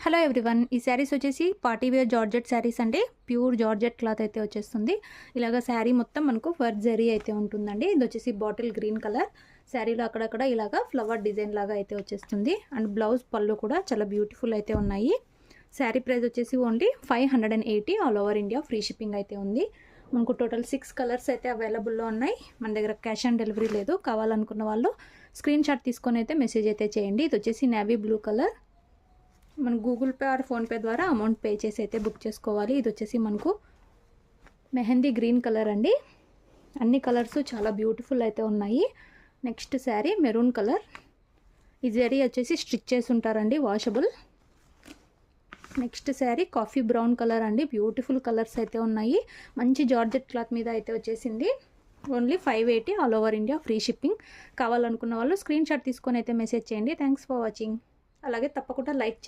Hello everyone, ఈ శారీస్ వచ్చేసి party wear georgette saris అండి. ప్యూర్ జార్జెట్ క్లాత్ అయితే వచ్చేస్తుంది. ఇలాగ శారీ మొత్తం మనకు వర్క్ జరీ అయితే ఉంటుందండి. ఇది వచ్చేసి బాటిల్ గ్రీన్ కలర్. శారీలో అక్కడక్కడ ఇలాగ ఫ్లవర్ డిజైన్ లాగా అయితే వచ్చేస్తుంది. అండ్ బ్లౌజ్ పళ్ళు కూడా చాలా బ్యూటిఫుల్ అయితే ఉన్నాయి. శారీ ప్రైస్ వచ్చేసి only 580 all over India free shipping అయితే ఉంది. మనకు టోటల్ 6 కలర్స్ అయితే అవైలబుల్లో ఉన్నాయి. మన దగ్గర క్యాష్ ఆన్ డెలివరీ లేదు. కావాలనుకున్న వాళ్ళు స్క్రీన్ షాట్ తీసుకొని అయితే మెసేజ్ అయితే చేయండి. ఇది వచ్చేసి నేవీ బ్లూ కలర్. మన గూగుల్ పే ఆర్ ఫోన్పే ద్వారా అమౌంట్ పే చేసి అయితే బుక్ చేసుకోవాలి. ఇది వచ్చేసి మనకు మెహందీ గ్రీన్ కలర్ అండి. అన్ని కలర్స్ చాలా బ్యూటిఫుల్ అయితే ఉన్నాయి. Next sari maroon colour. ఈ జరీ వచ్చేసి స్టిచ్ చేసి ఉంటారండి, washable. Next sari coffee brown colour అండి. బ్యూటిఫుల్ కలర్స్ అయితే ఉన్నాయి. మంచి జార్జెట్ క్లాత్ మీద అయితే వచ్చేసింది. Only 580 all over India free shipping. కావాలనుకున్న వాళ్ళు స్క్రీన్ షాట్ తీసుకొని అయితే మెసేజ్ చేయండి. Thanks for watching. అలాగే తప్పకుండా లైక్